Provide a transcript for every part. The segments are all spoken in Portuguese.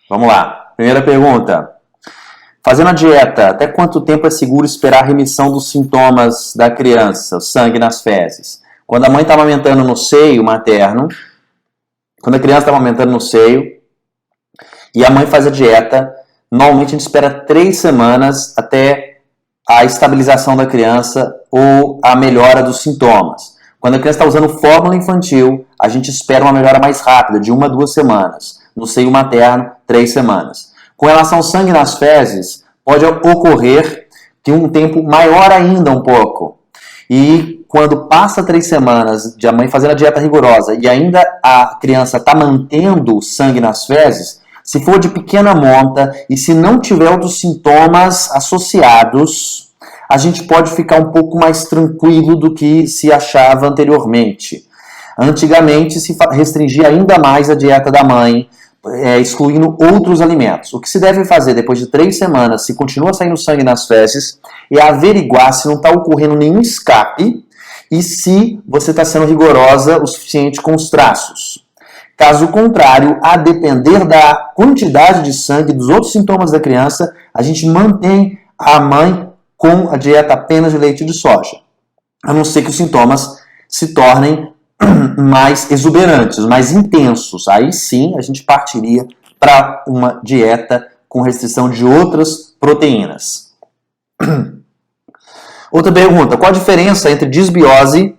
Vamos lá. Primeira pergunta. Fazendo a dieta, até quanto tempo é seguro esperar a remissão dos sintomas da criança, o sangue nas fezes? Quando a mãe está amamentando no seio materno, quando a criança está amamentando no seio e a mãe faz a dieta, normalmente a gente espera 3 semanas até a estabilização da criança ou a melhora dos sintomas. Quando a criança está usando fórmula infantil, a gente espera uma melhora mais rápida, de 1 a 2 semanas. No seio materno, 3 semanas. Com relação ao sangue nas fezes, pode ocorrer que um tempo maior ainda um pouco. E quando passa 3 semanas de a mãe fazendo a dieta rigorosa e ainda a criança está mantendo o sangue nas fezes, se for de pequena monta e se não tiver outros sintomas associados, a gente pode ficar um pouco mais tranquilo do que se achava anteriormente. Antigamente se restringia ainda mais a dieta da mãe, excluindo outros alimentos. O que se deve fazer depois de 3 semanas, se continua saindo sangue nas fezes, é averiguar se não está ocorrendo nenhum escape e se você está sendo rigorosa o suficiente com os traços. Caso contrário, a depender da quantidade de sangue e dos outros sintomas da criança, a gente mantém a mãe com a dieta apenas de leite de soja. A não ser que os sintomas se tornem mais exuberantes, mais intensos. Aí sim a gente partiria para uma dieta com restrição de outras proteínas. Outra pergunta: qual a diferença entre disbiose,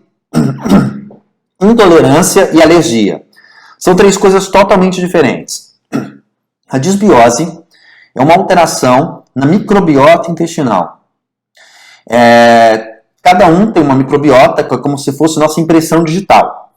intolerância e alergia? São 3 coisas totalmente diferentes. A disbiose é uma alteração na microbiota intestinal. Cada um tem uma microbiota como se fosse nossa impressão digital.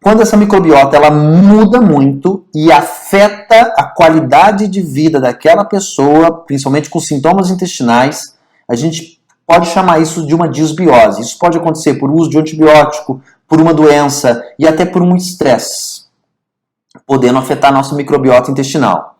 Quando essa microbiota ela muda muito e afeta a qualidade de vida daquela pessoa, principalmente com sintomas intestinais, a gente pode chamar isso de uma disbiose. Isso pode acontecer por uso de antibiótico, por uma doença e até por um estresse, podendo afetar a nossa microbiota intestinal.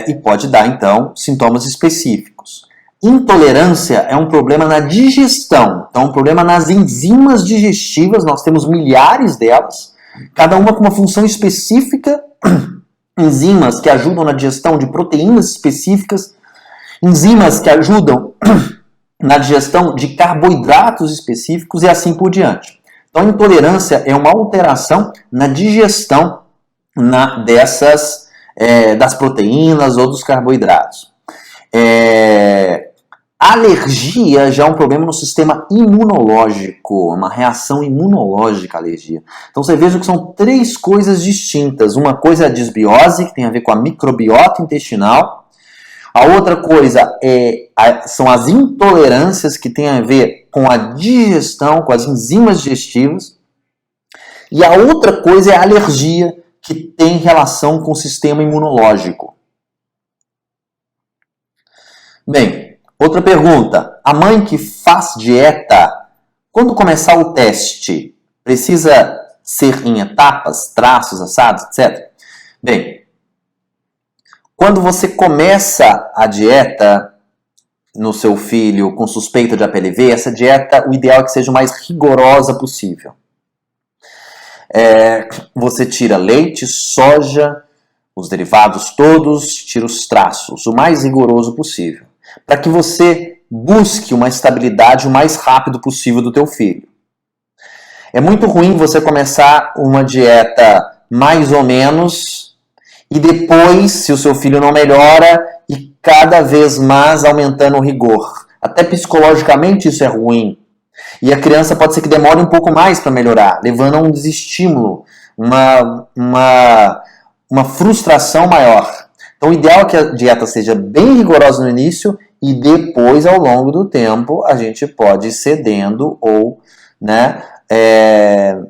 E pode dar, então, sintomas específicos. Intolerância é um problema na digestão, então um problema nas enzimas digestivas, nós temos milhares delas, cada uma com uma função específica, enzimas que ajudam na digestão de proteínas específicas, enzimas que ajudam na digestão de carboidratos específicos e assim por diante. Então a intolerância é uma alteração na digestão das proteínas ou dos carboidratos. Alergia já é um problema no sistema imunológico, uma reação imunológica à alergia. Então você veja que são 3 coisas distintas. Uma coisa é a disbiose, que tem a ver com a microbiota intestinal. A outra coisa são as intolerâncias, que tem a ver com a digestão, com as enzimas digestivas. E a outra coisa é a alergia, que tem relação com o sistema imunológico. Bem, outra pergunta. A mãe que faz dieta, quando começar o teste, precisa ser em etapas, traços, assados, etc? Bem, quando você começa a dieta no seu filho com suspeita de APLV, essa dieta, o ideal é que seja o mais rigorosa possível. Você tira leite, soja, os derivados todos, tira os traços, o mais rigoroso possível, para que você busque uma estabilidade o mais rápido possível do teu filho. É muito ruim você começar uma dieta mais ou menos e depois, se o seu filho não melhora, e cada vez mais aumentando o rigor. Até psicologicamente isso é ruim. E a criança pode ser que demore um pouco mais para melhorar, levando a um desestímulo, uma frustração maior. Então o ideal é que a dieta seja bem rigorosa no início e depois, ao longo do tempo, a gente pode ir cedendo ou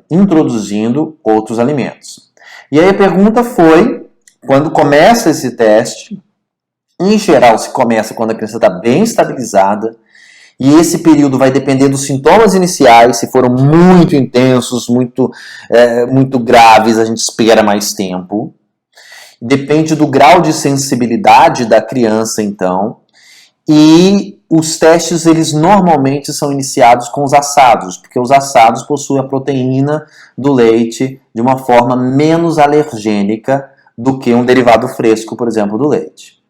introduzindo outros alimentos. E aí a pergunta foi, quando começa esse teste, em geral se começa quando a criança está bem estabilizada, e esse período vai depender dos sintomas iniciais. Se foram muito intensos, muito graves, a gente espera mais tempo. Depende do grau de sensibilidade da criança, então. E os testes, eles normalmente são iniciados com os assados, porque os assados possuem a proteína do leite de uma forma menos alergênica do que um derivado fresco, por exemplo, do leite.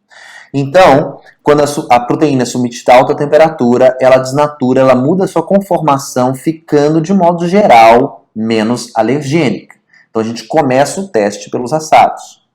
Então, quando a proteína é submetida a alta temperatura, ela desnatura, ela muda a sua conformação, ficando, de modo geral, menos alergênica. Então a gente começa o teste pelos assados.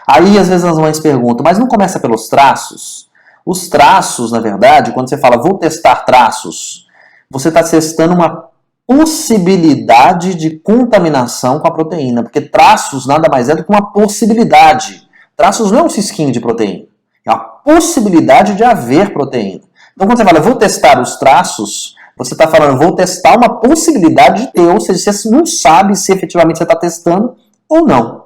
Aí, às vezes, as mães perguntam, mas não começa pelos traços? Os traços, na verdade, quando você fala, vou testar traços, você está testando uma possibilidade de contaminação com a proteína, porque traços nada mais é do que uma possibilidade. Traços não é um cisquinho de proteína, é uma possibilidade de haver proteína. Então, quando você fala, vou testar os traços, você está falando, vou testar uma possibilidade de ter, ou seja, você não sabe se efetivamente você está testando ou não.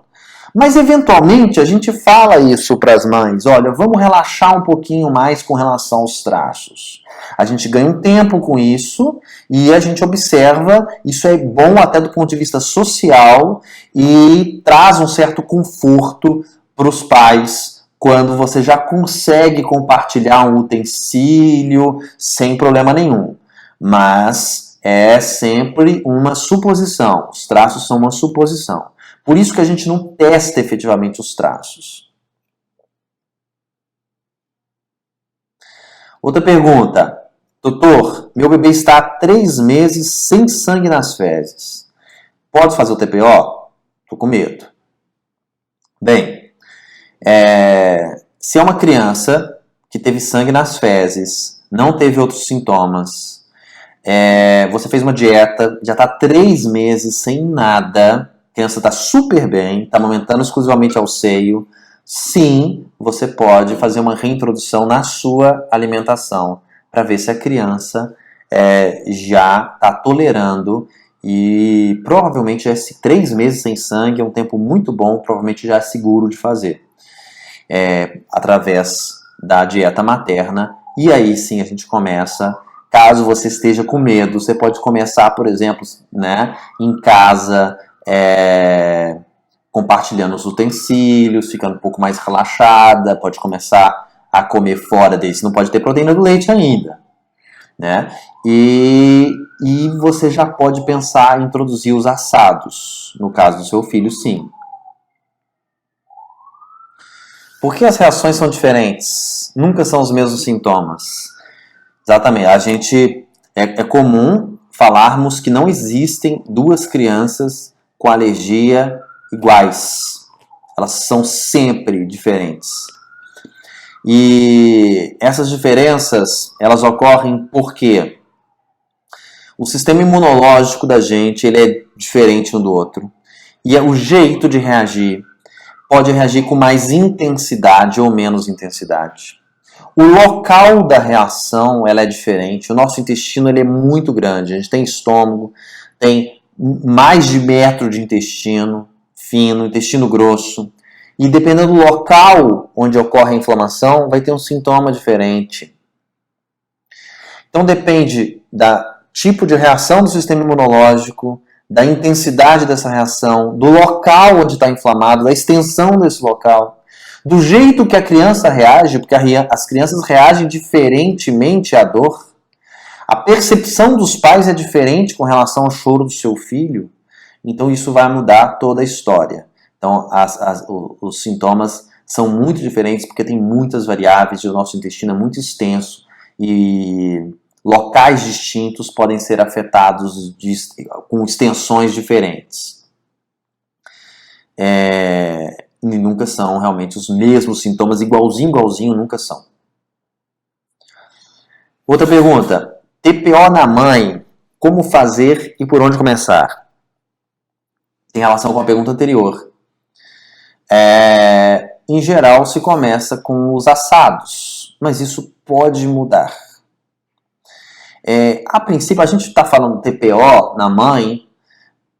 Mas, eventualmente, a gente fala isso para as mães, olha, vamos relaxar um pouquinho mais com relação aos traços. A gente ganha um tempo com isso e a gente observa, isso é bom até do ponto de vista social e traz um certo conforto para os pais quando você já consegue compartilhar um utensílio sem problema nenhum. Mas é sempre uma suposição, os traços são uma suposição. Por isso que a gente não testa efetivamente os traços. Outra pergunta. Doutor, meu bebê está há 3 meses sem sangue nas fezes. Pode fazer o TPO? Estou com medo. Bem, se é uma criança que teve sangue nas fezes, não teve outros sintomas, você fez uma dieta, já está 3 meses sem nada, a criança está super bem, está amamentando exclusivamente ao seio, sim, você pode fazer uma reintrodução na sua alimentação para ver se a criança já está tolerando e provavelmente esse 3 meses sem sangue é um tempo muito bom, provavelmente já é seguro de fazer através da dieta materna. E aí sim a gente começa, caso você esteja com medo, você pode começar, por exemplo, né, em casa, compartilhando os utensílios, ficando um pouco mais relaxada, pode começar a comer fora desse, não pode ter proteína do leite ainda, né? E você já pode pensar em introduzir os assados, no caso do seu filho, sim. Por que as reações são diferentes? Nunca são os mesmos sintomas. Exatamente, a gente é comum falarmos que não existem 2 crianças com alergia iguais. Elas são sempre diferentes. E essas diferenças, elas ocorrem porque o sistema imunológico da gente, ele é diferente um do outro. E o jeito de reagir pode reagir com mais intensidade ou menos intensidade. O local da reação, ela é diferente. O nosso intestino, ele é muito grande. A gente tem estômago, tem mais de 1 metro de intestino fino, intestino grosso. E dependendo do local onde ocorre a inflamação, vai ter um sintoma diferente. Então depende do tipo de reação do sistema imunológico, da intensidade dessa reação, do local onde está inflamado, da extensão desse local, do jeito que a criança reage, porque as crianças reagem diferentemente à dor. A percepção dos pais é diferente com relação ao choro do seu filho, então isso vai mudar toda a história. Então os sintomas são muito diferentes porque tem muitas variáveis e o nosso intestino é muito extenso e locais distintos podem ser afetados com extensões diferentes. E nunca são realmente os mesmos sintomas, igualzinho, nunca são. Outra pergunta. TPO na mãe, como fazer e por onde começar? Tem relação com a pergunta anterior. Em geral, se começa com os assados, mas isso pode mudar. A princípio, a gente está falando TPO na mãe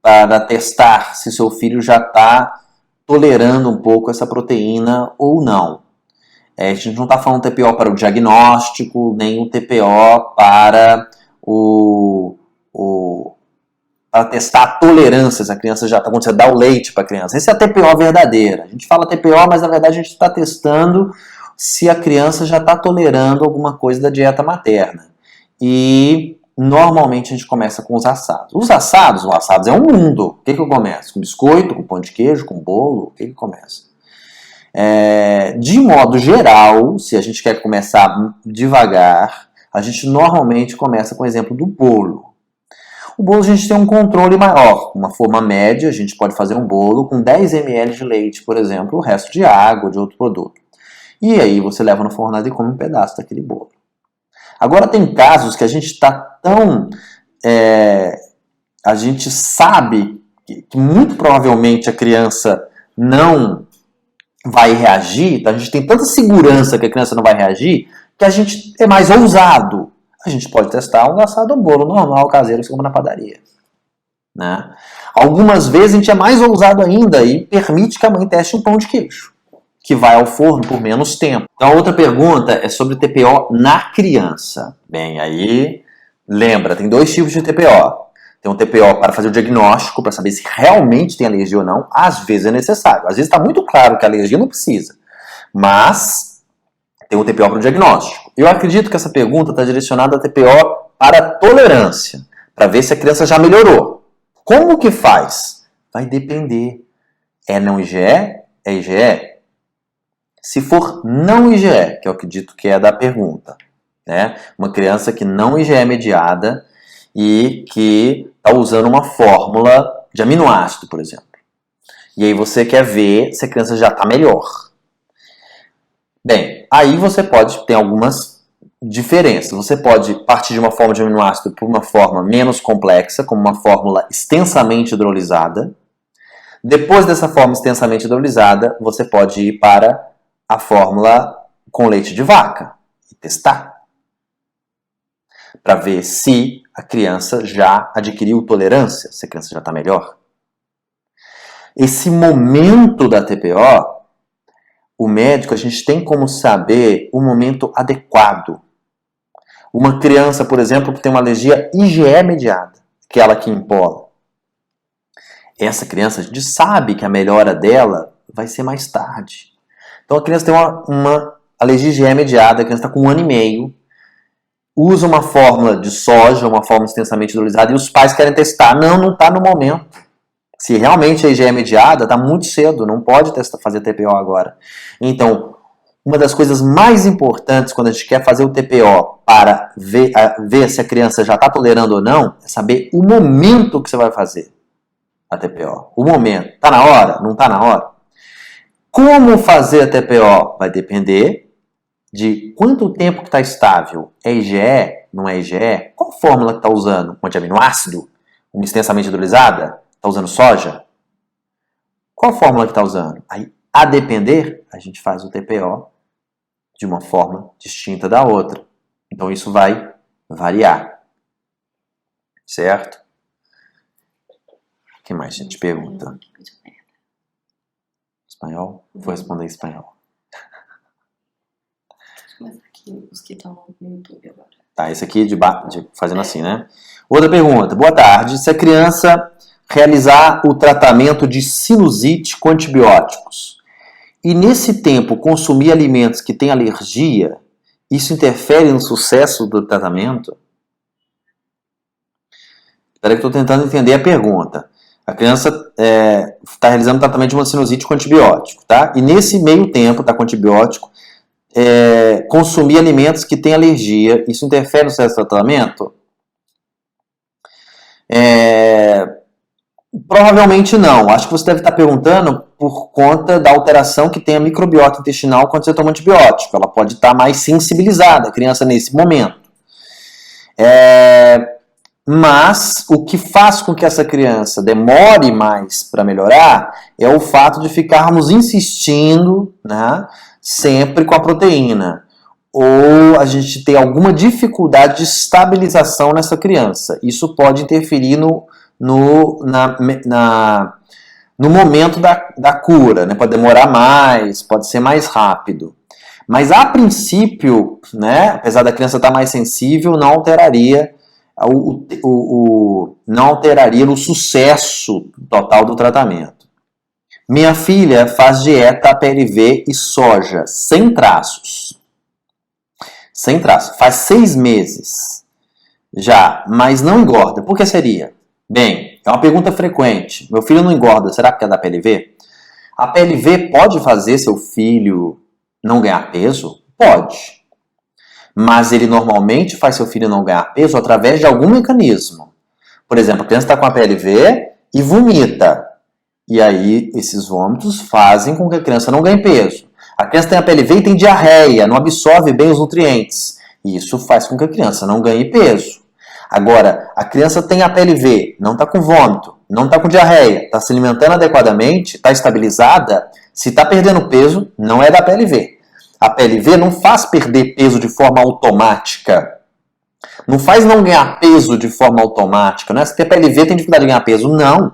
para testar se seu filho já está tolerando um pouco essa proteína ou não. A gente não está falando TPO para o diagnóstico, nem o TPO para para testar a tolerância, se a criança já está, quando você dá o leite para a criança. Esse é a TPO verdadeira. A gente fala TPO, mas na verdade a gente está testando se a criança já está tolerando alguma coisa da dieta materna. E normalmente a gente começa com os assados. Os assados é um mundo. O que eu começo? Com biscoito, com pão de queijo, com bolo? O que eu começo? De modo geral, se a gente quer começar devagar, a gente normalmente começa com o exemplo do bolo. O bolo a gente tem um controle maior, uma forma média, a gente pode fazer um bolo com 10 ml de leite, por exemplo, o resto de água, de outro produto. E aí você leva no fornado e come um pedaço daquele bolo. Agora tem casos que a gente está tão... a gente sabe que muito provavelmente a criança não vai reagir, então a gente tem tanta segurança que a criança não vai reagir, que a gente é mais ousado. A gente pode testar um assado ou bolo normal, caseiro, que você compra na padaria. Né? Algumas vezes a gente é mais ousado ainda e permite que a mãe teste um pão de queijo, que vai ao forno por menos tempo. Então a outra pergunta é sobre TPO na criança. Bem, aí lembra, tem 2 tipos de TPO. Tem um TPO para fazer o diagnóstico, para saber se realmente tem alergia ou não. Às vezes é necessário. Às vezes está muito claro que a alergia não precisa. Mas tem um TPO para o diagnóstico. Eu acredito que essa pergunta está direcionada a TPO para tolerância, para ver se a criança já melhorou. Como que faz? Vai depender. É não IgE? É IgE? Se for não IgE, que eu acredito que é da pergunta, né? Uma criança que não IgE mediada e que está usando uma fórmula de aminoácido, por exemplo. E aí você quer ver se a criança já está melhor. Bem, aí você pode ter algumas diferenças. Você pode partir de uma forma de aminoácido para uma forma menos complexa, como uma fórmula extensamente hidrolisada. Depois dessa forma extensamente hidrolisada, você pode ir para a fórmula com leite de vaca e testar, para ver se a criança já adquiriu tolerância, se a criança já está melhor. Esse momento da TPO, o médico, a gente tem como saber o momento adequado. Uma criança, por exemplo, que tem uma alergia IgE mediada, aquela que empola. Essa criança, a gente sabe que a melhora dela vai ser mais tarde. Então a criança tem uma alergia IgE mediada, a criança está com 1 ano e meio, usa uma fórmula de soja, uma fórmula extensamente hidrolisada, e os pais querem testar. Não está no momento. Se realmente a IgE é mediada, está muito cedo, não pode fazer TPO agora. Então, uma das coisas mais importantes quando a gente quer fazer o TPO para ver se a criança já está tolerando ou não, é saber o momento que você vai fazer a TPO. O momento. Está na hora? Não está na hora? Como fazer a TPO? Vai depender de quanto tempo que está estável. É IgE? Não é IgE? Qual fórmula que está usando? Uma de aminoácido? Uma extensamente hidrolisada? Está usando soja? Qual fórmula que está usando? Aí, a depender, a gente faz o TPO de uma forma distinta da outra. Então isso vai variar. Certo? O que mais a gente pergunta? Espanhol? Vou responder em espanhol. Mas aqui, os que estão no YouTube agora. Tá, esse aqui fazendo assim, né? Outra pergunta. Boa tarde. Se a criança realizar o tratamento de sinusite com antibióticos e nesse tempo consumir alimentos que têm alergia, isso interfere no sucesso do tratamento? Espera que eu estou tentando entender a pergunta. A criança está realizando o tratamento de uma sinusite com antibiótico, tá? E nesse meio tempo, tá com antibiótico, consumir alimentos que têm alergia, isso interfere no sucesso do tratamento? Provavelmente não. Acho que você deve estar perguntando por conta da alteração que tem a microbiota intestinal quando você toma antibiótico. Ela pode estar mais sensibilizada, a criança, nesse momento. Mas o que faz com que essa criança demore mais para melhorar é o fato de ficarmos insistindo, né, sempre com a proteína. Ou a gente tem alguma dificuldade de estabilização nessa criança. Isso pode interferir no momento da cura, né? Pode demorar mais, pode ser mais rápido. Mas a princípio, né, apesar da criança estar mais sensível, não alteraria o sucesso total do tratamento. Minha filha faz dieta PLV e soja, sem traços. Sem traços. Faz 6 meses já, mas não engorda. Por que seria? Bem, é uma pergunta frequente. Meu filho não engorda, será que é da PLV? A PLV pode fazer seu filho não ganhar peso? Pode. Mas ele normalmente faz seu filho não ganhar peso através de algum mecanismo. Por exemplo, a criança está com a PLV e vomita. E aí, esses vômitos fazem com que a criança não ganhe peso. A criança tem a PLV e tem diarreia, não absorve bem os nutrientes. E isso faz com que a criança não ganhe peso. Agora, a criança tem a PLV, não está com vômito, não está com diarreia, está se alimentando adequadamente, está estabilizada. Se está perdendo peso, não é da PLV. A PLV não faz perder peso de forma automática. Não faz não ganhar peso de forma automática. Não é? Se tem PLV, tem dificuldade de ganhar peso. Não.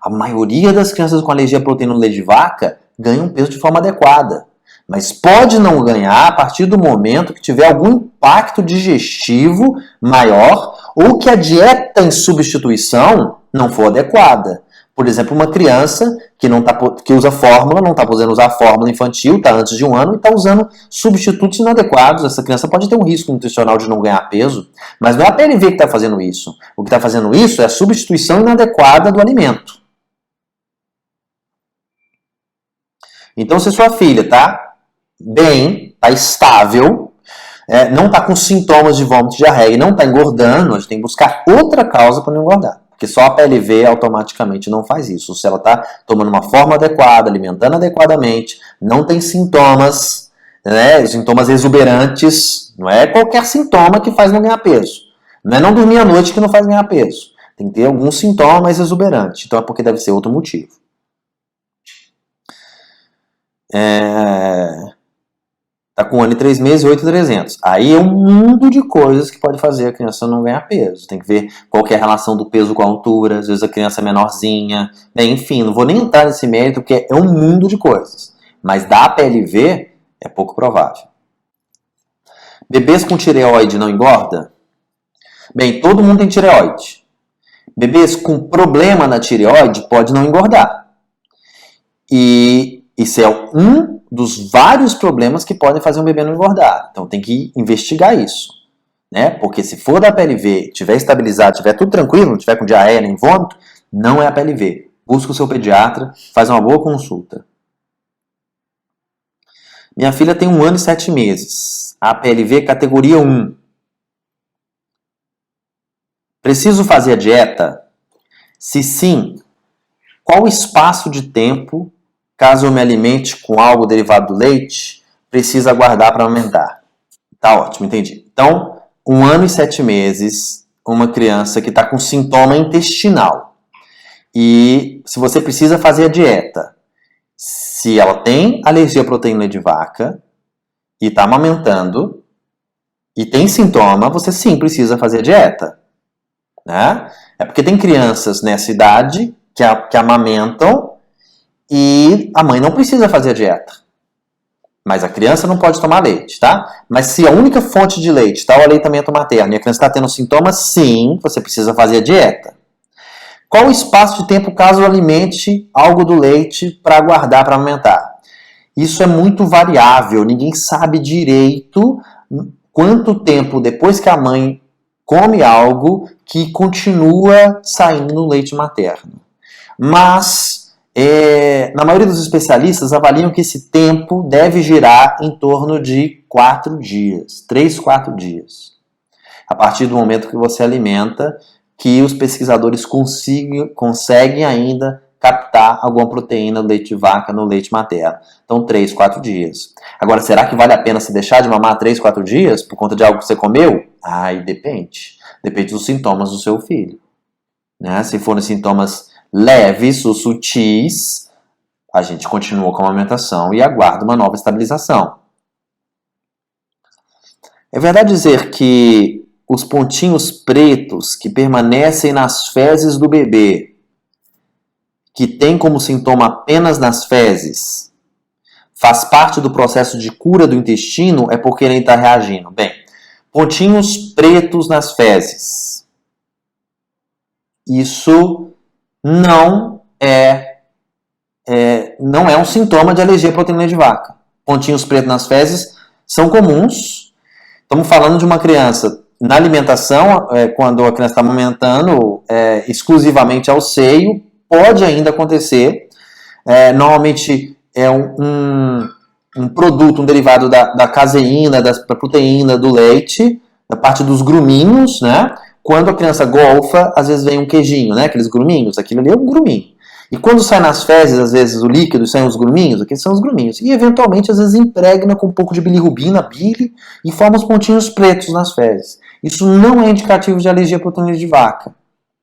A maioria das crianças com alergia à proteína no leite de vaca ganham peso de forma adequada. Mas pode não ganhar a partir do momento que tiver algum impacto digestivo maior ou que a dieta em substituição não for adequada. Por exemplo, uma criança que usa fórmula, não está podendo usar a fórmula infantil, está antes de 1 ano e está usando substitutos inadequados. Essa criança pode ter um risco nutricional de não ganhar peso, mas não é a PLV que está fazendo isso. O que está fazendo isso é a substituição inadequada do alimento. Então, se sua filha está bem, está estável, não está com sintomas de vômito e diarreia e não está engordando, a gente tem que buscar outra causa para não engordar. Porque só a PLV automaticamente não faz isso. Se ela está tomando uma forma adequada, alimentando adequadamente, não tem sintomas, sintomas exuberantes, não é qualquer sintoma que faz não ganhar peso. Não é não dormir à noite que não faz ganhar peso. Tem que ter algum sintoma mais exuberante. Então é porque deve ser outro motivo. Está com 1 ano e 3 meses e 8.300. Aí é um mundo de coisas que pode fazer a criança não ganhar peso. Tem que ver qual que é a relação do peso com a altura. Às vezes a criança é menorzinha. Enfim, não vou nem entrar nesse mérito, porque é um mundo de coisas. Mas da PLV é pouco provável. Bebês com tireoide não engorda? Bem, todo mundo tem tireoide. Bebês com problema na tireoide pode não engordar. E isso é um dos vários problemas que podem fazer um bebê não engordar. Então tem que investigar isso. Porque se for da PLV, tiver estabilizado, tiver tudo tranquilo, não tiver com diarreia nem vômito, não é a PLV. Busca o seu pediatra, faz uma boa consulta. Minha filha tem 1 ano e 7 meses. A PLV categoria 1. Preciso fazer a dieta? Se sim, qual o espaço de tempo, caso eu me alimente com algo derivado do leite, precisa aguardar para aumentar? Tá ótimo, entendi. Então, 1 ano e 7 meses, uma criança que está com sintoma intestinal. E se você precisa fazer a dieta, se ela tem alergia à proteína de vaca e está amamentando e tem sintoma, você sim precisa fazer a dieta. É porque tem crianças nessa idade que amamentam e a mãe não precisa fazer a dieta. Mas a criança não pode tomar leite, tá? Mas se a única fonte de leite está o aleitamento materno e a criança está tendo sintomas, sim, você precisa fazer a dieta. Qual o espaço de tempo caso alimente algo do leite para aguardar para aumentar? Isso é muito variável, ninguém sabe direito quanto tempo depois que a mãe come algo que continua saindo no leite materno. Mas, na maioria dos especialistas avaliam que esse tempo deve girar em torno de 4 dias, 3, 4 dias. A partir do momento que você alimenta, que os pesquisadores conseguem ainda captar alguma proteína do leite de vaca no leite materno. Então, 3, 4 dias. Agora, será que vale a pena se deixar de mamar 3, 4 dias por conta de algo que você comeu? Aí depende. Depende dos sintomas do seu filho. Se forem sintomas leves ou sutis, a gente continua com a amamentação e aguarda uma nova estabilização. É verdade dizer que os pontinhos pretos que permanecem nas fezes do bebê, que tem como sintoma apenas nas fezes, faz parte do processo de cura do intestino, é porque ele está reagindo? Bem, pontinhos pretos nas fezes. Isso não é um sintoma de alergia à proteína de vaca. Pontinhos pretos nas fezes são comuns. Estamos falando de uma criança na alimentação, quando a criança está amamentando exclusivamente ao seio, pode ainda acontecer. Normalmente é um produto, um derivado da caseína, da proteína do leite, da parte dos gruminhos, né? Quando a criança golfa, às vezes vem um queijinho, né? Aqueles gruminhos, aquilo ali é um gruminho. E quando sai nas fezes, às vezes, o líquido, saem os gruminhos, aqueles são os gruminhos. E, eventualmente, às vezes, impregna com um pouco de bilirrubina, bile, e forma os pontinhos pretos nas fezes. Isso não é indicativo de alergia à proteína de vaca.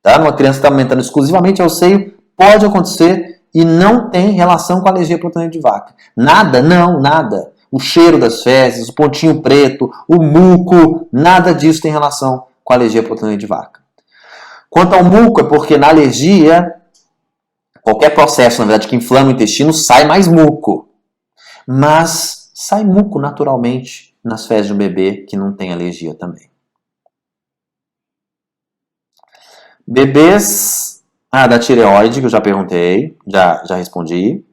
Tá? Numa criança que está aumentando exclusivamente ao seio, pode acontecer e não tem relação com a alergia à proteína de vaca. Nada, não, nada. O cheiro das fezes, o pontinho preto, o muco, nada disso tem relação com a alergia à proteína de vaca. Quanto ao muco, é porque na alergia, qualquer processo, na verdade, que inflama o intestino, sai mais muco. Mas sai muco naturalmente nas fezes de um bebê que não tem alergia também. Bebês da tireoide, que eu já perguntei, já respondi.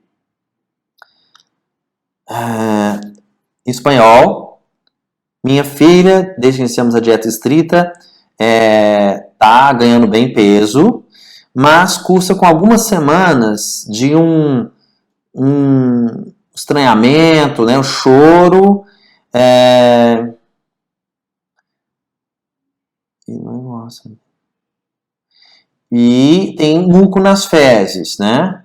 Espanhol. Minha filha, desde que iniciamos a dieta estrita, tá ganhando bem peso, mas cursa com algumas semanas de um estranhamento, né, um choro, e tem muco nas fezes, né?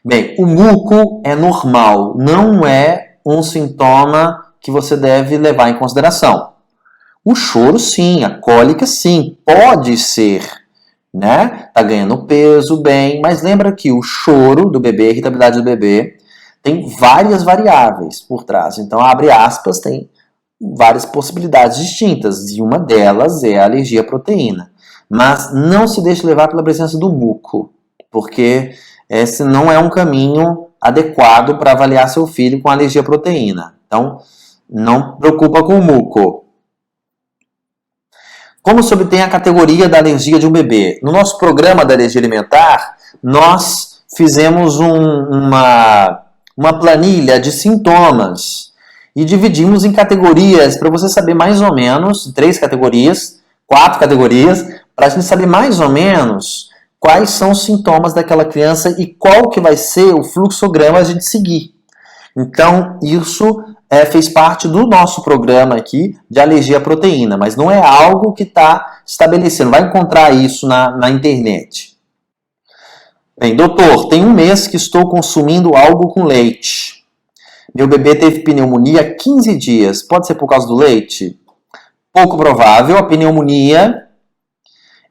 Bem, o muco é normal, não é um sintoma que você deve levar em consideração. O choro, sim, a cólica, sim, pode ser, né? Tá ganhando peso, bem, mas lembra que o choro do bebê, a irritabilidade do bebê, tem várias variáveis por trás. Então, abre aspas, tem várias possibilidades distintas, e uma delas é a alergia à proteína. Mas não se deixe levar pela presença do muco, porque esse não é um caminho adequado para avaliar seu filho com alergia à proteína. Então, não preocupa com o muco. Como se obtém a categoria da alergia de um bebê? No nosso programa da alergia alimentar, nós fizemos uma planilha de sintomas e dividimos em categorias para você saber mais ou menos, 3 categorias, 4 categorias, para a gente saber mais ou menos quais são os sintomas daquela criança e qual que vai ser o fluxograma a gente seguir. Então, isso fez parte do nosso programa aqui de alergia à proteína, mas não é algo que está estabelecido, não vai encontrar isso na internet. Bem, doutor, tem 1 mês que estou consumindo algo com leite. Meu bebê teve pneumonia há 15 dias, pode ser por causa do leite? Pouco provável, a pneumonia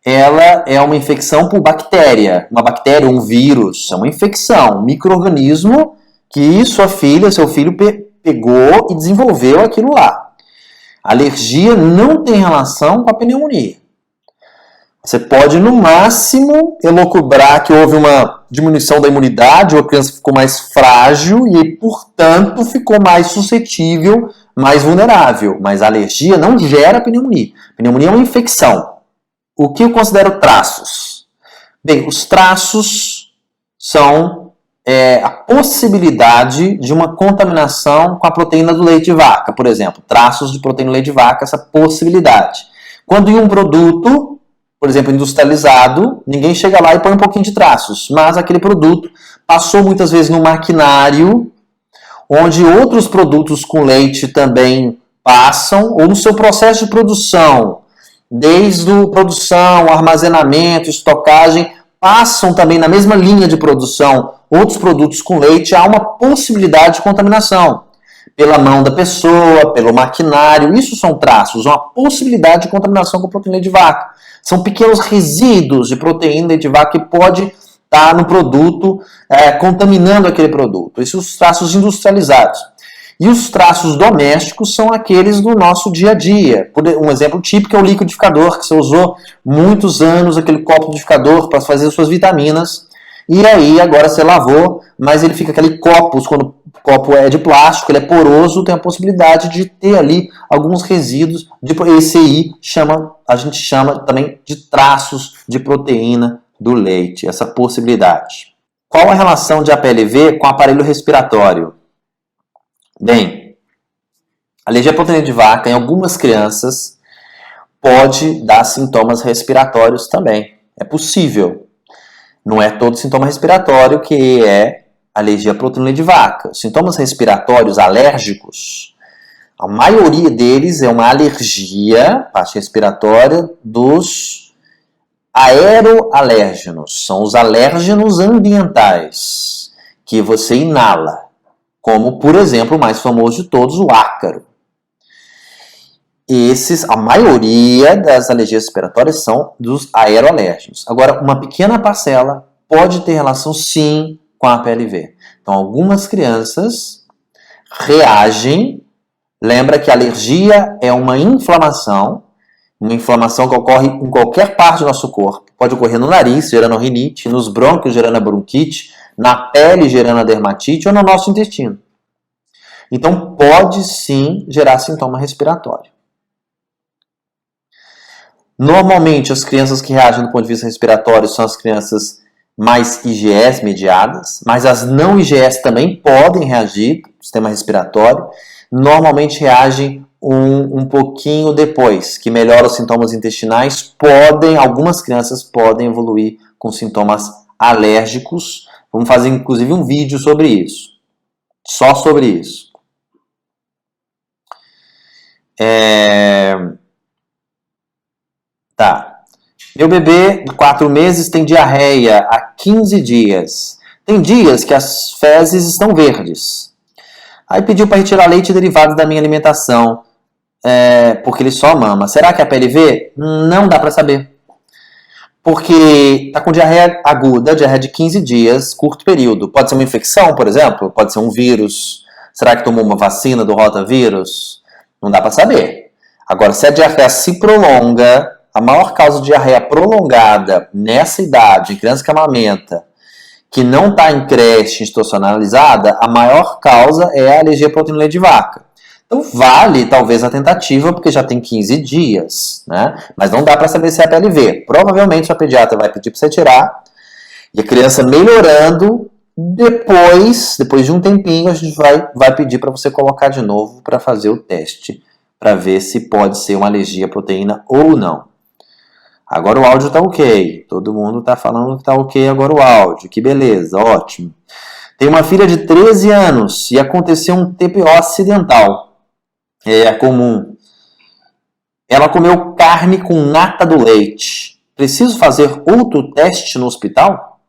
ela é uma infecção por bactéria, uma bactéria, um vírus, é uma infecção, um micro-organismo que sua filha, seu filho pegou e desenvolveu aquilo lá. A alergia não tem relação com a pneumonia. Você pode, no máximo, elocubrar que houve uma diminuição da imunidade, ou a criança ficou mais frágil e, portanto, ficou mais suscetível, mais vulnerável. Mas a alergia não gera pneumonia. Pneumonia é uma infecção. O que eu considero traços? Bem, os traços são a possibilidade de uma contaminação com a proteína do leite de vaca, por exemplo. Traços de proteína do leite de vaca, essa possibilidade. Quando em um produto, por exemplo, industrializado, ninguém chega lá e põe um pouquinho de traços, mas aquele produto passou muitas vezes no maquinário, onde outros produtos com leite também passam, ou no seu processo de produção, desde a produção, armazenamento, estocagem, passam também na mesma linha de produção outros produtos com leite, há uma possibilidade de contaminação pela mão da pessoa, pelo maquinário. Isso são traços, uma possibilidade de contaminação com proteína de vaca. São pequenos resíduos de proteína de vaca que pode estar no produto, contaminando aquele produto. Esses são os traços industrializados. E os traços domésticos são aqueles do nosso dia a dia. Um exemplo típico é o liquidificador, que você usou muitos anos, aquele copo liquidificador para fazer suas vitaminas. E aí agora você lavou, mas ele fica aquele copo, quando o copo é de plástico, ele é poroso, tem a possibilidade de ter ali alguns resíduos. Esse aí a gente chama também de traços de proteína do leite, essa possibilidade. Qual a relação de APLV com o aparelho respiratório? Bem, alergia à proteína de vaca em algumas crianças pode dar sintomas respiratórios também. É possível. Não é todo sintoma respiratório que é alergia à proteína de vaca. Os sintomas respiratórios alérgicos, a maioria deles é uma alergia, parte respiratória, dos aeroalérgenos. São os alérgenos ambientais que você inala, como, por exemplo, o mais famoso de todos, o ácaro. A maioria das alergias respiratórias são dos aeroalérgenos. Agora, uma pequena parcela pode ter relação, sim, com a PLV. Então, algumas crianças reagem. Lembra que a alergia é uma inflamação que ocorre em qualquer parte do nosso corpo. Pode ocorrer no nariz, gerando rinite, nos brônquios, gerando bronquite, na pele, gerando a dermatite, ou no nosso intestino. Então, pode sim gerar sintoma respiratório. Normalmente, as crianças que reagem do ponto de vista respiratório são as crianças mais IgS mediadas, mas as não IgS também podem reagir ao sistema respiratório. Normalmente reagem um pouquinho depois, que melhora os sintomas intestinais. Algumas crianças podem evoluir com sintomas alérgicos. Vamos fazer inclusive um vídeo sobre isso. Só sobre isso. Tá. Meu bebê de 4 meses tem diarreia há 15 dias. Tem dias que as fezes estão verdes. Aí pediu para retirar leite e derivados da minha alimentação, porque ele só mama. Será que é PLV? Não dá para saber. Porque está com diarreia aguda, diarreia de 15 dias, curto período. Pode ser uma infecção, por exemplo? Pode ser um vírus. Será que tomou uma vacina do rotavírus? Não dá para saber. Agora, se a diarreia se prolonga, a maior causa de diarreia prolongada nessa idade, em criança que amamenta, que não está em creche institucionalizada, a maior causa é a alergia à proteína de vaca. Então vale talvez a tentativa, porque já tem 15 dias, né? Mas não dá para saber se é PLV. Provavelmente a pediatra vai pedir para você tirar, e a criança melhorando, depois de um tempinho, a gente vai pedir para você colocar de novo para fazer o teste, para ver se pode ser uma alergia à proteína ou não. Agora o áudio está ok. Todo mundo está falando que está ok agora o áudio. Que beleza, ótimo. Tem uma filha de 13 anos e aconteceu um TPO acidental. É comum. Ela comeu carne com nata do leite. Preciso fazer outro teste no hospital?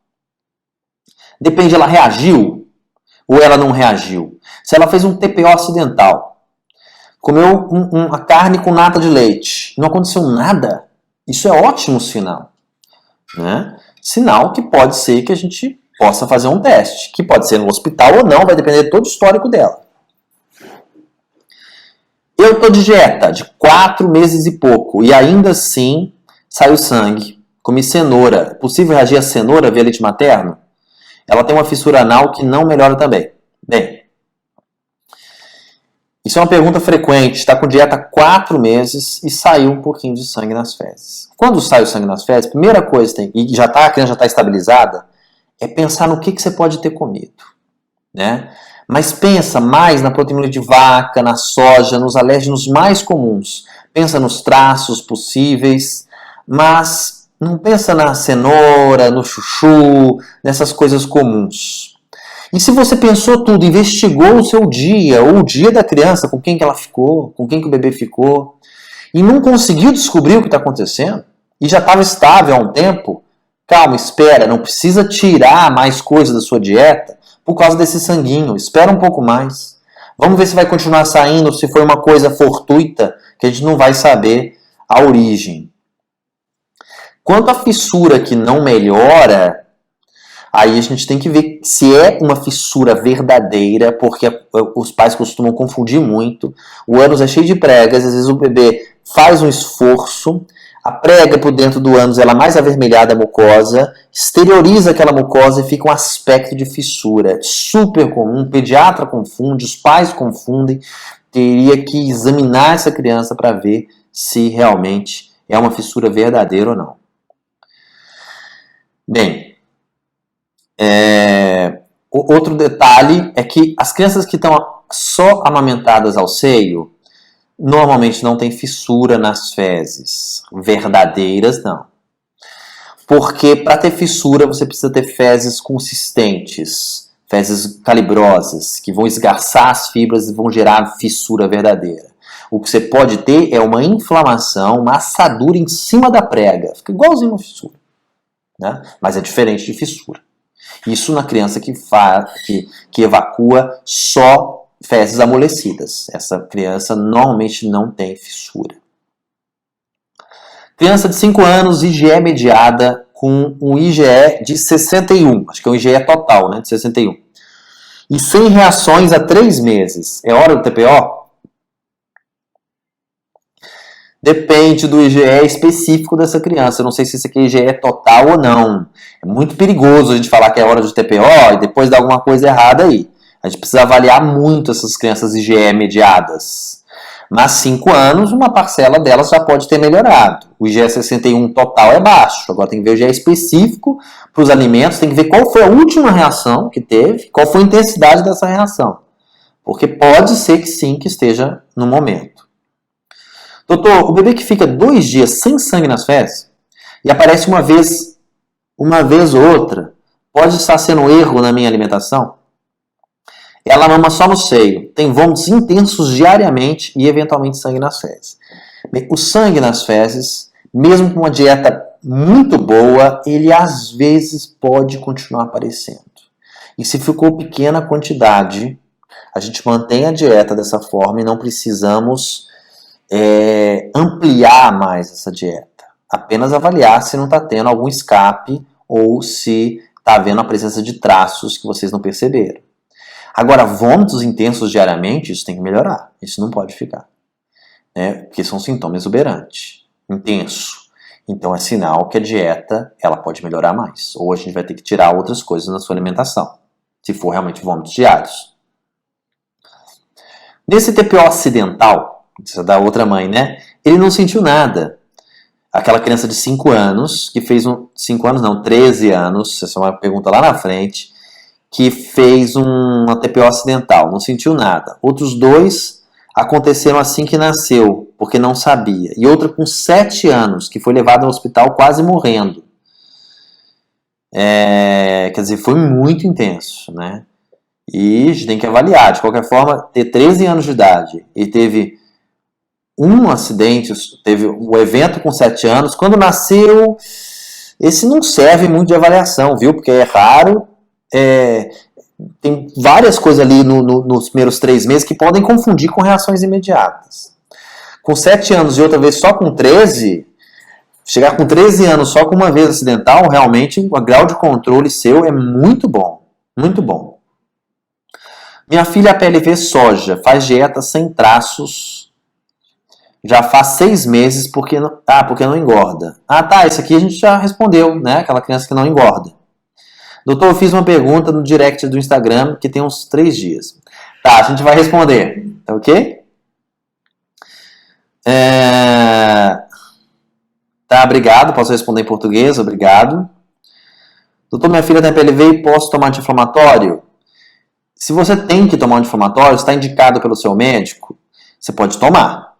Depende, ela reagiu ou ela não reagiu? Se ela fez um TPO acidental, comeu uma carne com nata de leite, não aconteceu nada, isso é ótimo sinal, né? Sinal que pode ser que a gente possa fazer um teste, que pode ser no hospital ou não, vai depender de todo o histórico dela. Eu estou de dieta de 4 meses e pouco e ainda assim saiu sangue. Comi cenoura. É possível reagir a cenoura via leite materno? Ela tem uma fissura anal que não melhora também. Bem, isso é uma pergunta frequente. Está com dieta há 4 meses e saiu um pouquinho de sangue nas fezes. Quando sai o sangue nas fezes, a primeira coisa e a criança já está estabilizada, é pensar no que você pode ter comido, né? Mas pensa mais na proteína de vaca, na soja, nos alérgenos mais comuns. Pensa nos traços possíveis, mas não pensa na cenoura, no chuchu, nessas coisas comuns. E se você pensou tudo, investigou o seu dia, ou o dia da criança, com quem que ela ficou, com quem que o bebê ficou, e não conseguiu descobrir o que está acontecendo, e já estava estável há um tempo, calma, espera, não precisa tirar mais coisa da sua dieta por causa desse sanguinho, espera um pouco mais. Vamos ver se vai continuar saindo, se foi uma coisa fortuita, que a gente não vai saber a origem. Quanto à fissura que não melhora, aí a gente tem que ver se é uma fissura verdadeira, porque os pais costumam confundir muito. O ânus é cheio de pregas, às vezes o bebê faz um esforço, a prega por dentro do ânus ela é mais avermelhada a mucosa, exterioriza aquela mucosa e fica um aspecto de fissura. É super comum, o pediatra confunde, os pais confundem. Teria que examinar essa criança para ver se realmente é uma fissura verdadeira ou não. Bem, outro detalhe é que as crianças que estão só amamentadas ao seio, normalmente não tem fissura nas fezes. Verdadeiras, não. Porque para ter fissura você precisa ter fezes consistentes. fezes calibrosas, que vão esgarçar as fibras e vão gerar fissura verdadeira. O que você pode ter é uma inflamação, uma assadura em cima da prega. Fica igualzinho uma fissura. Né? Mas é diferente de fissura. Isso na criança que evacua só fezes amolecidas. Essa criança normalmente não tem fissura. Criança de 5 anos, IgE mediada com um IgE de 61. Acho que é um IgE total, né, de 61. E sem reações há 3 meses. É hora do TPO? Depende do IgE específico dessa criança. Eu não sei se esse aqui é IgE total ou não. É muito perigoso a gente falar que é hora de TPO e depois dar alguma coisa errada aí. A gente precisa avaliar muito essas crianças IgE mediadas. Mas 5 anos, uma parcela delas já pode ter melhorado. O IgE 61 total é baixo. Agora tem que ver o IgE específico para os alimentos. Tem que ver qual foi a última reação que teve, qual foi a intensidade dessa reação. Porque pode ser que sim, que esteja no momento. Doutor, o bebê que fica 2 dias sem sangue nas fezes e aparece uma vez ou outra, pode estar sendo um erro na minha alimentação? Ela mama só no seio, tem vômitos intensos diariamente e eventualmente sangue nas fezes. Bem, o sangue nas fezes, mesmo com uma dieta muito boa, ele às vezes pode continuar aparecendo. E se ficou pequena a quantidade, a gente mantém a dieta dessa forma e não precisamos ampliar mais essa dieta. Apenas avaliar se não está tendo algum escape ou se está havendo a presença de traços que vocês não perceberam. Agora, vômitos intensos diariamente, isso tem que melhorar. Isso não pode ficar. Né? Porque são sintomas exuberantes, intenso. Então é sinal que a dieta ela pode melhorar mais. Ou a gente vai ter que tirar outras coisas na sua alimentação, se for realmente vômitos diários. Nesse TPO acidental, isso é da outra mãe, né? Ele não sentiu nada. Aquela criança de 5 anos, que fez 13 anos, essa é uma pergunta lá na frente, que fez uma TPO acidental, não sentiu nada. Outros 2 aconteceram assim que nasceu, porque não sabia. E outra com 7 anos, que foi levada ao hospital quase morrendo. Quer dizer, foi muito intenso, né? E a gente tem que avaliar. De qualquer forma, ter 13 anos de idade e teve um acidente, teve o evento com 7 anos, quando nasceu, esse não serve muito de avaliação, viu? Porque é raro. Tem várias coisas ali nos primeiros 3 meses que podem confundir com reações imediatas. Com 7 anos e outra vez só com 13, chegar com 13 anos só com uma vez acidental, realmente o grau de controle seu é muito bom. Muito bom. Minha filha PLV soja, faz dieta sem traços, já faz 6 meses porque não engorda. Isso aqui a gente já respondeu, né? Aquela criança que não engorda. Doutor, eu fiz uma pergunta no direct do Instagram que tem uns 3 dias. Tá, a gente vai responder. Tá ok? Tá, obrigado. Posso responder em português? Obrigado. Doutor, minha filha tem PLV e posso tomar anti-inflamatório? Se você tem que tomar anti-inflamatório, está indicado pelo seu médico, você pode tomar.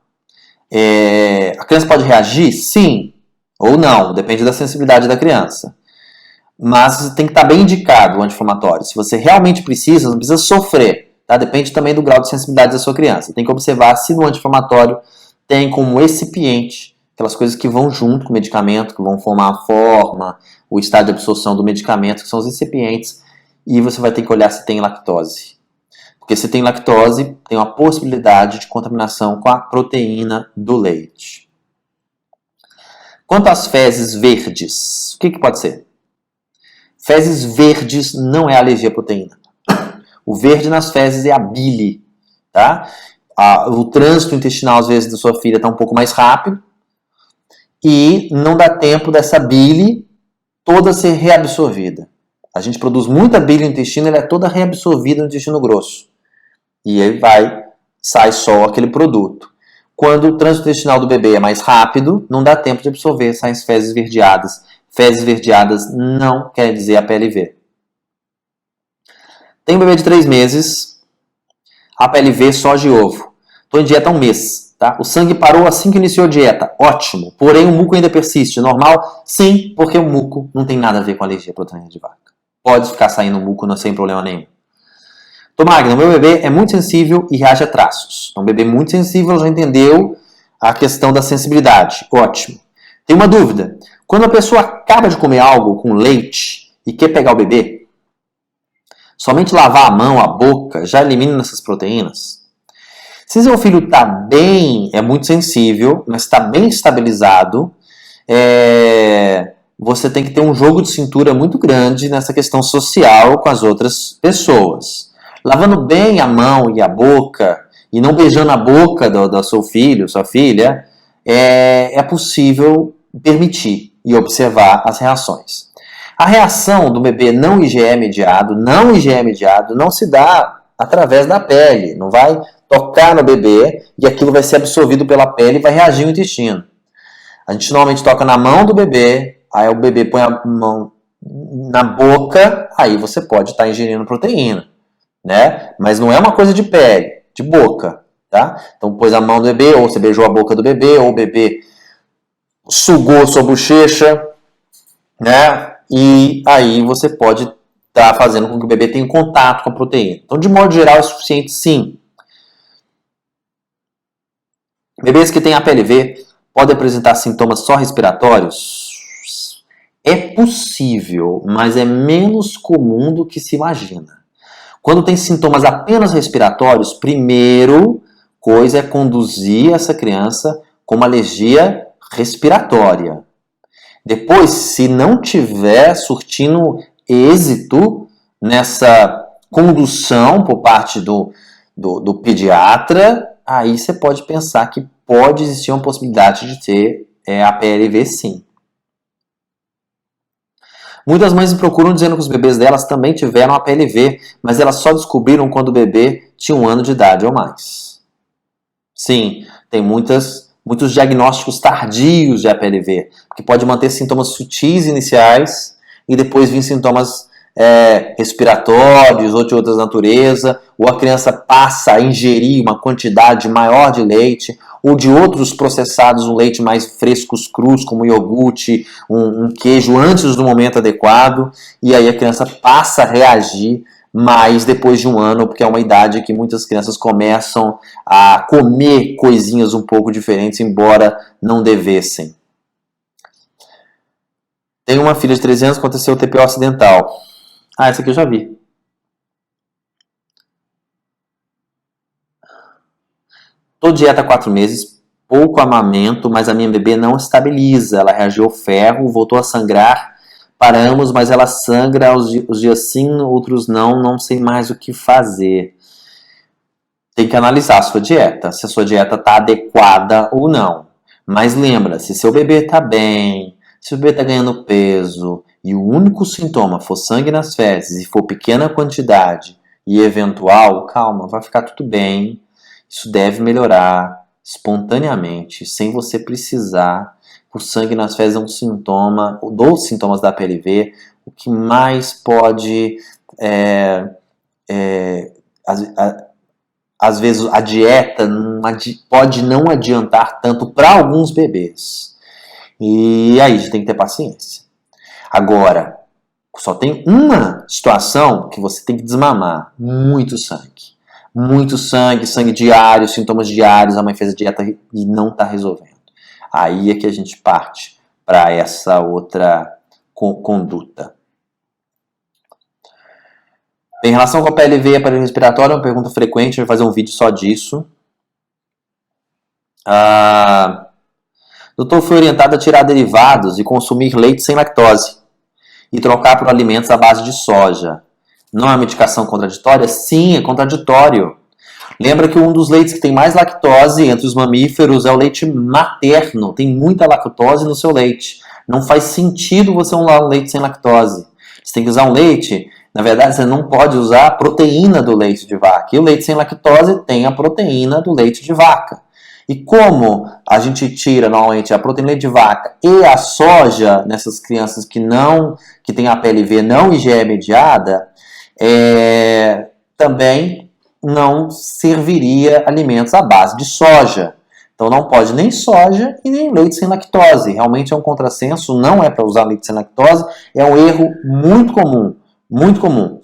A criança pode reagir? Sim. Ou não. Depende da sensibilidade da criança. Mas tem que estar bem indicado o anti-inflamatório. Se você realmente precisa, não precisa sofrer. Tá? Depende também do grau de sensibilidade da sua criança. Tem que observar se no anti-inflamatório tem como recipiente aquelas coisas que vão junto com o medicamento, que vão formar a forma, o estado de absorção do medicamento, que são os recipientes, e você vai ter que olhar se tem lactose. Porque se tem lactose, tem uma possibilidade de contaminação com a proteína do leite. Quanto às fezes verdes, o que pode ser? Fezes verdes não é alergia à proteína. O verde nas fezes é a bile. Tá? O trânsito intestinal, às vezes, da sua filha está um pouco mais rápido e não dá tempo dessa bile toda ser reabsorvida. A gente produz muita bile no intestino, ela é toda reabsorvida no intestino grosso. E aí sai só aquele produto. Quando o trânsito intestinal do bebê é mais rápido, não dá tempo de absorver, saem as fezes verdeadas. Fezes verdeadas não quer dizer a PLV. Tem um bebê de 3 meses, a PLV soja e ovo. Estou em dieta há 1 mês. Tá? O sangue parou assim que iniciou a dieta. Ótimo. Porém, o muco ainda persiste. Normal? Sim, porque o muco não tem nada a ver com alergia à proteína de vaca. Pode ficar saindo muco sem problema nenhum. Magno, meu bebê é muito sensível e reage a traços. É um bebê muito sensível, já entendeu a questão da sensibilidade. Ótimo. Tem uma dúvida. Quando a pessoa acaba de comer algo com leite e quer pegar o bebê, somente lavar a mão, a boca, já elimina essas proteínas? Se seu filho está bem, é muito sensível, mas está bem estabilizado, você tem que ter um jogo de cintura muito grande nessa questão social com as outras pessoas. Lavando bem a mão e a boca, e não beijando a boca do seu filho, sua filha, é possível permitir e observar as reações. A reação do bebê não IgE mediado não se dá através da pele, não vai tocar no bebê e aquilo vai ser absorvido pela pele e vai reagir ao intestino. A gente normalmente toca na mão do bebê, aí o bebê põe a mão na boca, aí você pode estar ingerindo proteína, né? Mas não é uma coisa de pele, de boca, tá? Então pôs a mão do bebê, ou você beijou a boca do bebê, ou o bebê sugou sua bochecha, né? E aí você pode estar fazendo com que o bebê tenha contato com a proteína. Então, de modo geral, é suficiente sim. Bebês que têm APLV podem apresentar sintomas só respiratórios? É possível, mas é menos comum do que se imagina. Quando tem sintomas apenas respiratórios, primeiro coisa é conduzir essa criança com uma alergia respiratória. Depois, se não tiver surtindo êxito nessa condução por parte do pediatra, aí você pode pensar que pode existir uma possibilidade de ter APLV sim. Muitas mães me procuram dizendo que os bebês delas também tiveram APLV, mas elas só descobriram quando o bebê tinha 1 ano de idade ou mais. Sim, tem muitos diagnósticos tardios de APLV, que pode manter sintomas sutis iniciais e depois vir sintomas respiratórios ou de outras natureza, ou a criança passa a ingerir uma quantidade maior de leite, ou de outros processados, um leite mais frescos crus, como iogurte, um queijo antes do momento adequado, e aí a criança passa a reagir mais depois de 1 ano, porque é uma idade que muitas crianças começam a comer coisinhas um pouco diferentes, embora não devessem. Tenho uma filha de 13 anos, aconteceu o TPO acidental. Essa aqui eu já vi. Tô dieta há 4 meses, pouco amamento, mas a minha bebê não estabiliza. Ela reagiu ao ferro, voltou a sangrar. Paramos, mas ela sangra os dias sim, outros não sei mais o que fazer. Tem que analisar a sua dieta, se a sua dieta está adequada ou não. Mas lembra, se seu bebê está bem, se o bebê está ganhando peso, e o único sintoma for sangue nas fezes, e for pequena quantidade e eventual, calma, vai ficar tudo bem. Isso deve melhorar espontaneamente, sem você precisar. O sangue nas fezes é um sintoma, dos sintomas da PLV, o que mais pode, às vezes a dieta pode não adiantar tanto para alguns bebês. E aí a gente tem que ter paciência. Agora, só tem uma situação que você tem que desmamar: muito sangue. Muito sangue, sangue diário, sintomas diários, a mãe fez a dieta e não está resolvendo. Aí é que a gente parte para essa outra conduta. Em relação com a PLV e aparelho respiratório, é uma pergunta frequente, a gente vai fazer um vídeo só disso. Doutor, fui orientado a tirar derivados e consumir leite sem lactose e trocar por alimentos à base de soja. Não é uma medicação contraditória? Sim, é contraditório. Lembra que um dos leites que tem mais lactose entre os mamíferos é o leite materno. Tem muita lactose no seu leite. Não faz sentido você usar um leite sem lactose. Você tem que usar um leite... Na verdade, você não pode usar a proteína do leite de vaca. E o leite sem lactose tem a proteína do leite de vaca. E como a gente tira normalmente a proteína do leite de vaca e a soja nessas crianças que têm a PLV não IgE mediada, também não serviria alimentos à base de soja. Então não pode nem soja e nem leite sem lactose. Realmente é um contrassenso, não é para usar leite sem lactose, é um erro muito comum. Muito comum.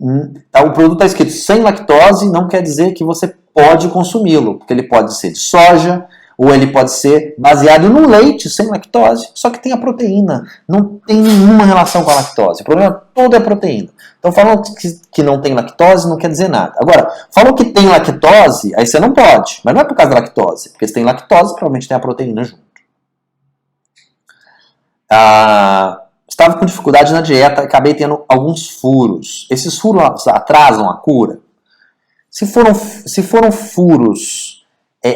O produto está escrito sem lactose, não quer dizer que você pode consumi-lo, porque ele pode ser de soja, ou ele pode ser baseado no leite sem lactose, só que tem a proteína, não tem nenhuma relação com a lactose. O problema todo é a proteína. Então, falando que não tem lactose não quer dizer nada. Agora, falou que tem lactose, aí você não pode, mas não é por causa da lactose, porque se tem lactose, provavelmente tem a proteína junto. Estava com dificuldade na dieta, acabei tendo alguns furos. Esses furos atrasam a cura? Se foram furos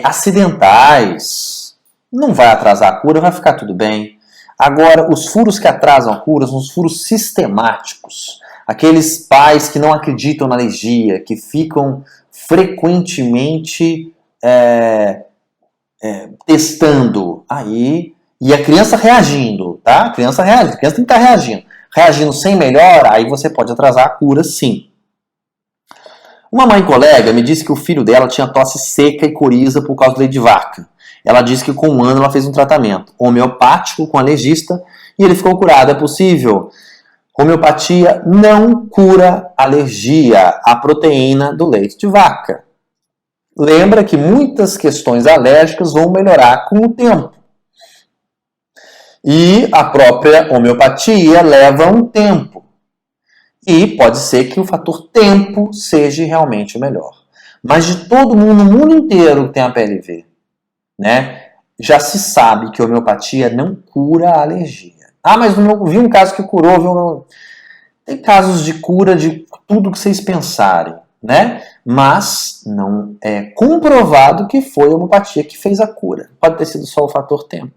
acidentais, não vai atrasar a cura, vai ficar tudo bem. Agora, os furos que atrasam a cura são os furos sistemáticos. Aqueles pais que não acreditam na alergia, que ficam frequentemente testando aí, e a criança reagindo, tá? A criança tem que estar reagindo. Reagindo sem melhora, aí você pode atrasar a cura, sim. Uma mãe colega me disse que o filho dela tinha tosse seca e coriza por causa do leite de vaca. Ela disse que com 1 ano ela fez um tratamento homeopático com alergista e ele ficou curado. É possível? Homeopatia não cura alergia à proteína do leite de vaca. Lembra que muitas questões alérgicas vão melhorar com o tempo. E a própria homeopatia leva um tempo. E pode ser que o fator tempo seja realmente o melhor. Mas de todo mundo, no mundo inteiro que tem a PLV, né, já se sabe que a homeopatia não cura a alergia. Mas vi um caso que curou. Tem casos de cura de tudo que vocês pensarem, né? Mas não é comprovado que foi a homeopatia que fez a cura. Pode ter sido só o fator tempo.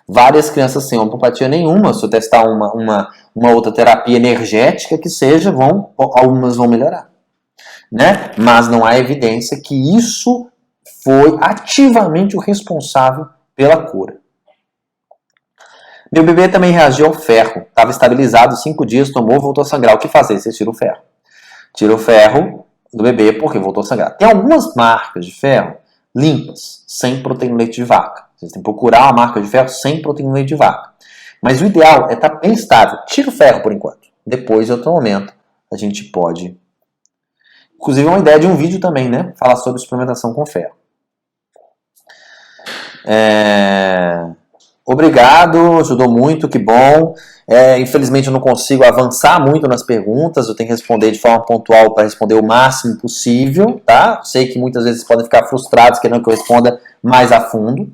Várias crianças sem homeopatia nenhuma, se eu testar uma outra terapia energética que seja, algumas vão melhorar. Né? Mas não há evidência que isso foi ativamente o responsável pela cura. Meu bebê também reagiu ao ferro. Estava estabilizado 5 dias, tomou, voltou a sangrar. O que fazer? Você tira o ferro. Tira o ferro do bebê porque voltou a sangrar. Tem algumas marcas de ferro limpas, sem proteína leite de vaca. Vocês têm que procurar uma marca de ferro sem proteína leite de vaca. Mas o ideal é estar bem estável. Tira o ferro por enquanto. Depois, em outro momento, a gente pode... Inclusive, é uma ideia de um vídeo também, né? Falar sobre suplementação com ferro. Obrigado, ajudou muito, que bom. Infelizmente, eu não consigo avançar muito nas perguntas. Eu tenho que responder de forma pontual para responder o máximo possível, tá? Sei que muitas vezes podem ficar frustrados querendo que eu responda mais a fundo.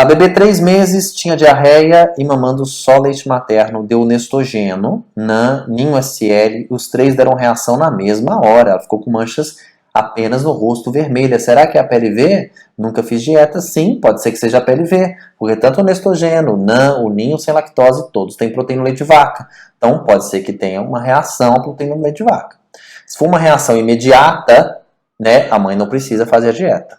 Bebê 3 meses, tinha diarreia e mamando só leite materno, deu Nestogeno, NAN, Ninho SL, os 3 deram reação na mesma hora, ela ficou com manchas apenas no rosto vermelha. Será que é a PLV? Nunca fiz dieta, sim, pode ser que seja a PLV, porque tanto o Nestogeno, o NAN, o Ninho sem lactose, todos têm proteína no leite de vaca, então pode ser que tenha uma reação à proteína no leite de vaca. Se for uma reação imediata, né, a mãe não precisa fazer a dieta.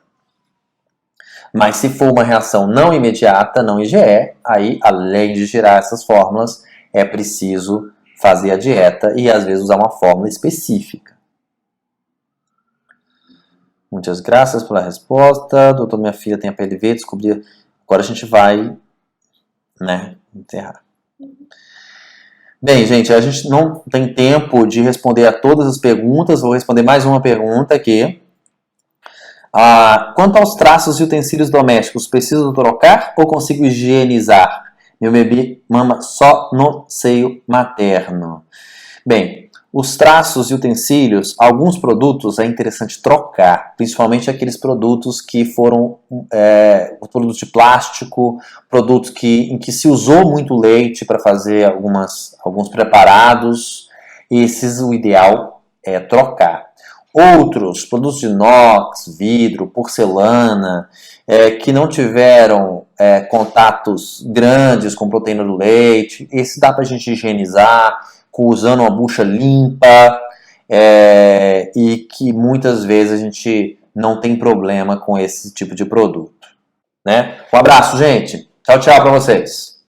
Mas se for uma reação não imediata, não IgE, aí, além de tirar essas fórmulas, é preciso fazer a dieta e, às vezes, usar uma fórmula específica. Muitas graças pela resposta. Doutor, minha filha tem a PLV, descobri... Agora a gente vai, né, enterrar. Bem, gente, a gente não tem tempo de responder a todas as perguntas. Vou responder mais uma pergunta aqui. Quanto aos traços e utensílios domésticos, preciso trocar ou consigo higienizar? Meu bebê mama só no seio materno. Bem, os traços e utensílios, alguns produtos é interessante trocar, principalmente aqueles produtos que foram produtos de plástico, produtos em que se usou muito leite para fazer alguns preparados. Esses, o ideal é trocar. Outros, produtos de inox, vidro, porcelana, que não tiveram contatos grandes com proteína do leite, esse dá para a gente higienizar, usando uma bucha limpa, e que muitas vezes a gente não tem problema com esse tipo de produto. Né? Um abraço, gente. Tchau, tchau para vocês.